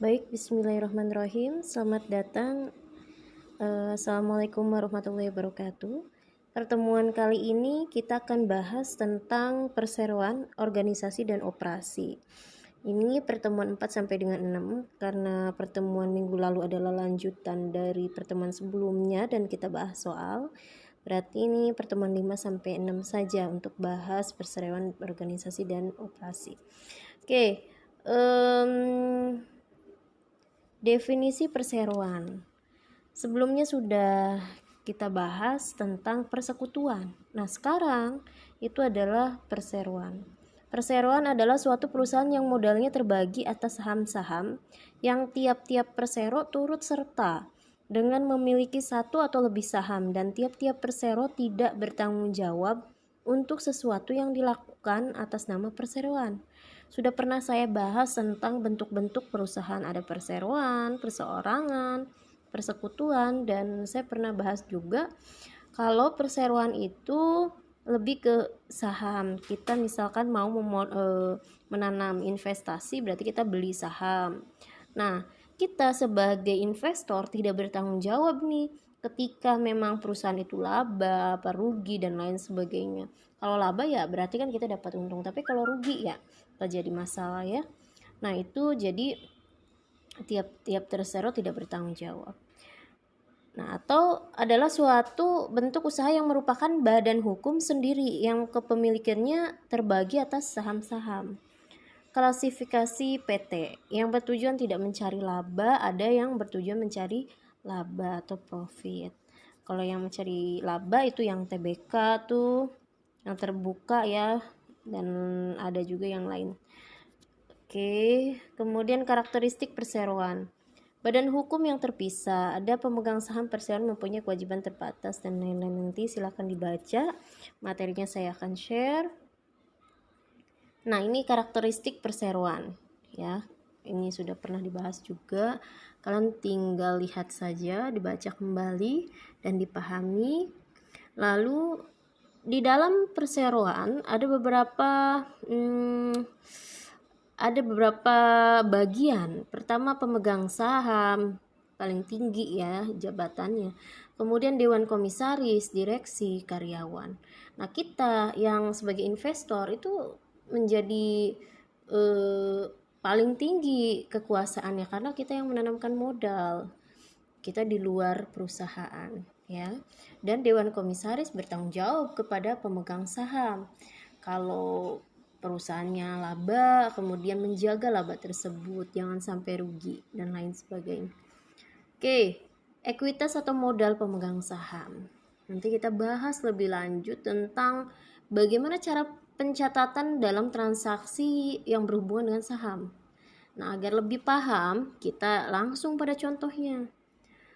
Baik, bismillahirrahmanirrahim. Selamat datang. Assalamualaikum warahmatullahi wabarakatuh. Pertemuan kali ini kita akan bahas tentang perseroan, organisasi, dan operasi. Ini pertemuan 4 sampai dengan 6 karena pertemuan minggu lalu adalah lanjutan dari pertemuan sebelumnya dan kita bahas soal. Berarti ini pertemuan 5 sampai 6 saja untuk bahas perseroan, organisasi, dan operasi. Oke. Definisi perseroan. Sebelumnya sudah kita bahas tentang persekutuan. Nah, sekarang itu adalah perseroan. Perseroan adalah suatu perusahaan yang modalnya terbagi atas saham-saham yang tiap-tiap persero turut serta dengan memiliki satu atau lebih saham dan tiap-tiap persero tidak bertanggung jawab untuk sesuatu yang dilakukan atas nama perseroan. Sudah pernah saya bahas tentang bentuk-bentuk perusahaan, ada perseroan, perseorangan, persekutuan, dan saya pernah bahas juga kalau perseroan itu lebih ke saham. Kita misalkan mau menanam investasi, berarti kita beli saham. Nah, kita sebagai investor tidak bertanggung jawab nih ketika memang perusahaan itu laba, apa rugi dan lain sebagainya. Kalau laba ya berarti kan kita dapat untung, tapi kalau rugi ya jadi masalah ya. Nah, itu jadi tiap tersero tidak bertanggung jawab. Nah, atau adalah suatu bentuk usaha yang merupakan badan hukum sendiri yang kepemilikannya terbagi atas saham-saham. Klasifikasi PT yang bertujuan tidak mencari laba, ada yang bertujuan mencari laba atau profit. Kalau yang mencari laba itu yang TBK tuh, yang terbuka ya, dan ada juga yang lain. Oke, kemudian karakteristik perseroan. Badan hukum yang terpisah, ada pemegang saham perseroan mempunyai kewajiban terbatas dan lain-lain. Nanti silahkan dibaca, materinya saya akan share. Nah, ini karakteristik perseroan ya. Ini sudah pernah dibahas juga. Kalian tinggal lihat saja, dibaca kembali dan dipahami. Lalu di dalam perseroan ada beberapa bagian. Pertama, pemegang saham paling tinggi ya jabatannya. Kemudian dewan komisaris, direksi, karyawan. Nah, kita yang sebagai investor itu menjadi paling tinggi kekuasaannya karena kita yang menanamkan modal. Kita di luar perusahaan ya. Dan dewan komisaris bertanggung jawab kepada pemegang saham. Kalau perusahaannya laba, kemudian menjaga laba tersebut jangan sampai rugi dan lain sebagainya. Oke, ekuitas atau modal pemegang saham. Nanti kita bahas lebih lanjut tentang bagaimana cara pencatatan dalam transaksi yang berhubungan dengan saham. Nah, agar lebih paham, kita langsung pada contohnya.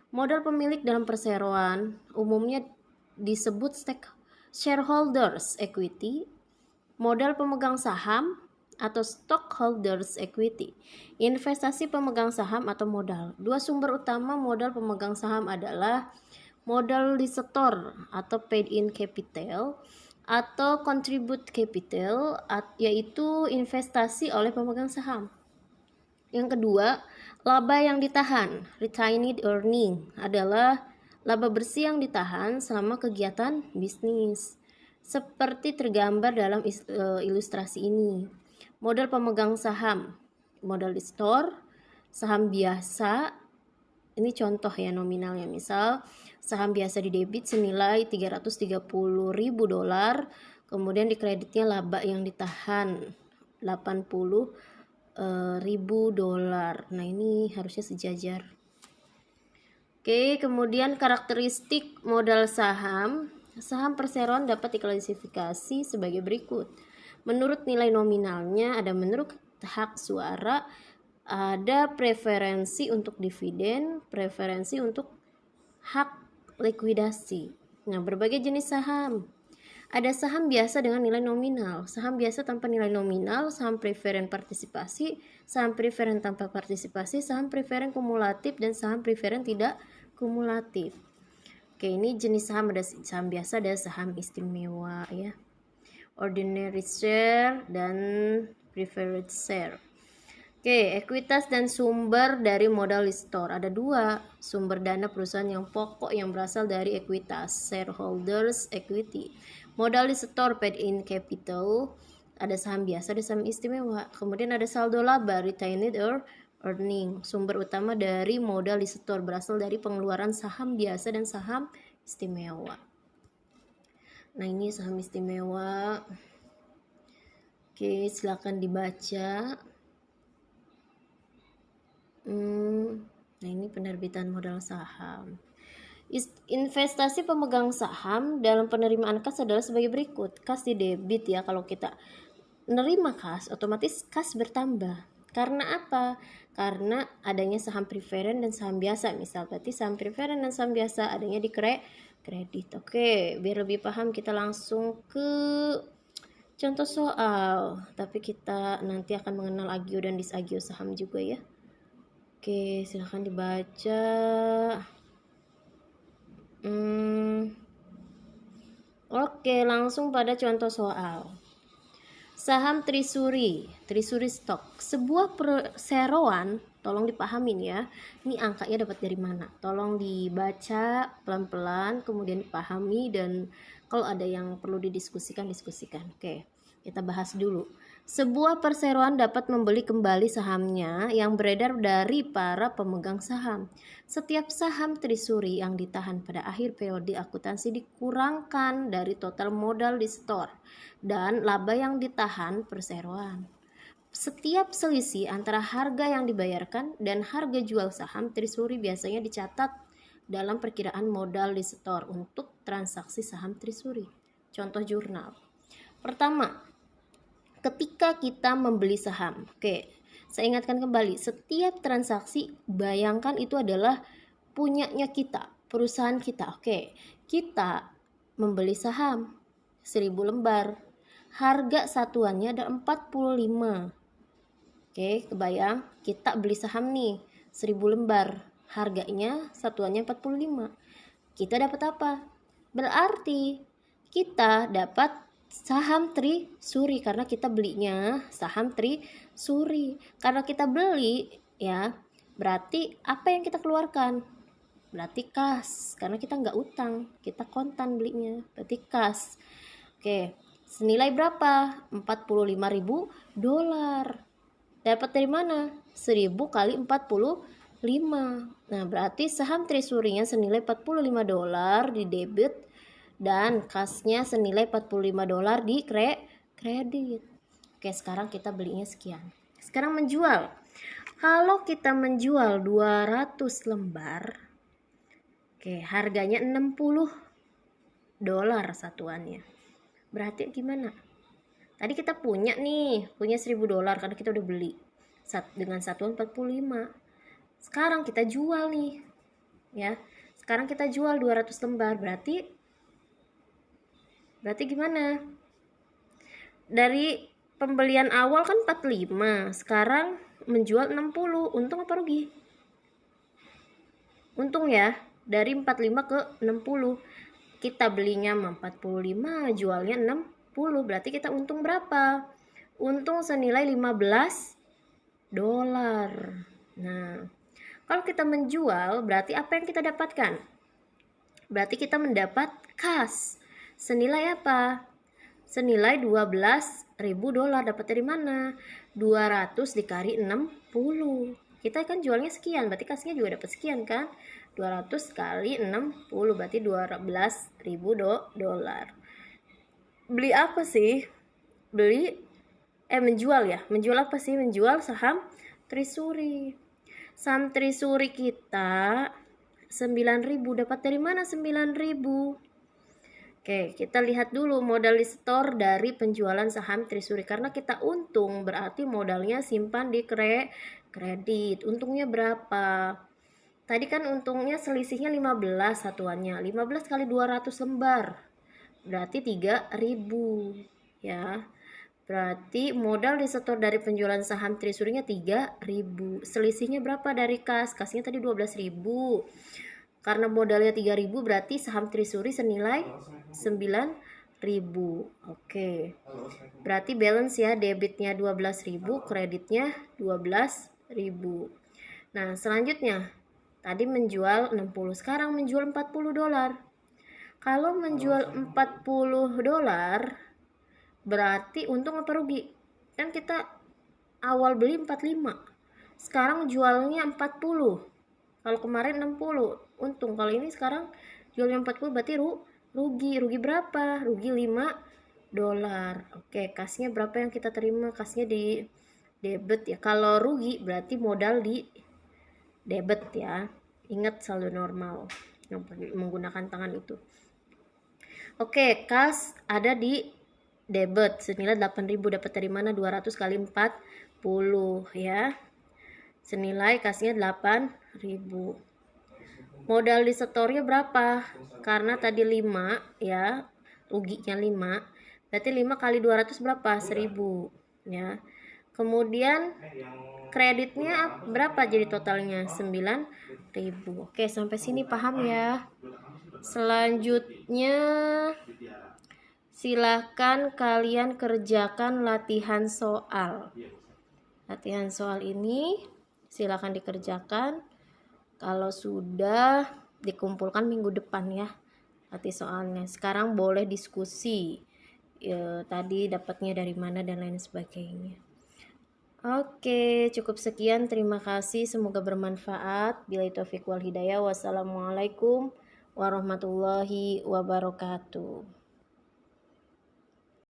Modal pemilik dalam perseroan umumnya disebut shareholders equity, modal pemegang saham atau stockholders equity, investasi pemegang saham atau modal. Dua sumber utama modal pemegang saham adalah modal disetor atau paid in capital atau contribute capital, yaitu investasi oleh pemegang saham. Yang kedua, laba yang ditahan, retained earning, adalah laba bersih yang ditahan selama kegiatan bisnis. Seperti tergambar dalam ilustrasi ini. Modal pemegang saham, modal di store, saham biasa, ini contoh ya nominalnya. Misal saham biasa di debit senilai $330.000, kemudian di kreditnya laba yang ditahan $80.000. Nah, ini harusnya sejajar. Oke, kemudian karakteristik modal saham. Saham perseroan dapat diklasifikasi sebagai berikut. Menurut nilai nominalnya, ada menurut hak suara, ada preferensi untuk dividen, preferensi untuk hak likuidasi. Nah, berbagai jenis saham. Ada saham biasa dengan nilai nominal, saham biasa tanpa nilai nominal, saham preferen partisipasi, saham preferen tanpa partisipasi, saham preferen kumulatif, dan saham preferen tidak kumulatif. Oke, ini jenis saham. Ada saham biasa, ada saham istimewa ya, ordinary share dan preferred share. Oke, ekuitas dan sumber dari modal di store. Ada dua sumber dana perusahaan yang pokok yang berasal dari ekuitas, shareholders equity. Modal di store, paid in capital, ada saham biasa, ada saham istimewa. Kemudian ada saldo laba, retained or earning. Sumber utama dari modal di store berasal dari pengeluaran saham biasa dan saham istimewa. Nah, ini saham istimewa. Oke, silakan dibaca. Nah, ini penerbitan modal saham. Investasi pemegang saham dalam penerimaan kas adalah sebagai berikut. Kas di debit ya, kalau kita menerima kas, otomatis kas bertambah. Karena apa? Karena adanya saham preferen dan saham biasa. Misal berarti saham preferen dan saham biasa adanya di kredit. Oke, biar lebih paham kita langsung ke contoh soal. Tapi kita nanti akan mengenal agio dan disagio saham juga ya. Oke, silahkan dibaca. Oke, langsung pada contoh soal. Saham Trisuri stok. Sebuah perseroan, tolong dipahamin ya. Ini angkanya dapat dari mana? Tolong dibaca pelan-pelan, kemudian dipahami, dan kalau ada yang perlu diskusikan. Oke, kita bahas dulu. Sebuah perseroan dapat membeli kembali sahamnya yang beredar dari para pemegang saham. Setiap saham Trisuri yang ditahan pada akhir periode akuntansi dikurangkan dari total modal di store dan laba yang ditahan perseroan. Setiap selisih antara harga yang dibayarkan dan harga jual saham Trisuri biasanya dicatat dalam perkiraan modal di store untuk transaksi saham Trisuri. Contoh jurnal. Pertama, ketika kita membeli saham. Oke, saya ingatkan kembali, setiap transaksi bayangkan itu adalah punyanya kita, perusahaan kita. Oke, kita membeli saham 1000 lembar. Harga satuannya ada 45. Oke, kebayang kita beli saham nih 1000 lembar. Harganya satuannya 45. Kita dapat apa? Berarti kita dapat saham Trisuri karena kita belinya saham Trisuri. Karena kita beli ya, berarti apa yang kita keluarkan? Berarti kas, karena kita nggak utang, kita kontan belinya, berarti kas. Oke, senilai berapa? 45.000 dolar. Dapat dari mana? 1000 kali 45. Nah, berarti saham Trisurinya senilai 45 dolar di debit dan kasnya senilai 45 dolar di kredit. Oke, sekarang kita belinya sekian. Sekarang menjual. Kalau kita menjual 200 lembar, oke, harganya 60 dolar satuannya. Berarti gimana? Tadi kita punya 1000 dolar karena kita udah beli dengan satuan 45. Sekarang kita jual nih. Ya. Sekarang kita jual 200 lembar, berarti gimana? Dari pembelian awal kan 45, sekarang menjual 60. Untung apa rugi? Untung ya, dari 45 ke 60. Kita belinya 45, jualnya 60. Berarti kita untung berapa? Untung senilai 15 dolar. Nah, kalau kita menjual, berarti apa yang kita dapatkan? Berarti kita mendapat kas. Senilai apa? Senilai 12.000 dolar. Dapat dari mana? 200 dikali 60. Kita kan jualnya sekian, berarti kasnya juga dapat sekian kan? 200 kali 60 berarti 12.000 dolar. Beli apa sih? Menjual ya. Menjual apa sih? Menjual saham Trisuri. Saham Trisuri kita 9.000. Dapat dari mana 9.000? Oke, kita lihat dulu modal di store dari penjualan saham Trisuri. Karena kita untung, berarti modalnya simpan di kredit. Untungnya berapa? Tadi kan untungnya selisihnya 15 satuannya. 15 kali 200 lembar. Berarti 3.000. Ya. Berarti modal di store dari penjualan saham Trisurinya 3.000. Selisihnya berapa dari kas? Kasnya tadi 12.000. Karena modalnya 3.000 berarti saham Trisuri senilai 9.000. Oke. Berarti balance ya, debitnya 12.000, kreditnya 12.000. Nah, selanjutnya tadi menjual 60, sekarang menjual 40 dolar. Kalau menjual 40 dolar berarti untung apa rugi? Kan kita awal beli 45, sekarang jualnya 40. Kalau kemarin 60 untung, kalau ini sekarang jualnya 40 berarti rugi berapa? Rugi 5 dolar. Oke, kasnya berapa yang kita terima? Kasnya di debit ya. Kalau rugi berarti modal di debit ya. Ingat saldo normal yang menggunakan tangan itu. Oke, kas ada di debit senilai 8.000. Dapat dari mana? 200 kali 40 ya. Senilai kasnya 8.000. Modal di setornya berapa? Karena tadi 5 ya, ruginya 5. Berarti 5 kali 200 berapa? 1.000 ya. Kemudian kreditnya berapa jadi totalnya? 9.000. Oke, sampai sini paham ya. Selanjutnya silahkan kalian kerjakan latihan soal. Latihan soal ini silahkan dikerjakan. Kalau sudah dikumpulkan minggu depan ya latih soalnya. Sekarang boleh diskusi ya, tadi dapatnya dari mana dan lain sebagainya. Oke, cukup sekian. Terima kasih. Semoga bermanfaat. Billahi taufiq wal hidayah. Wassalamualaikum warahmatullahi wabarakatuh.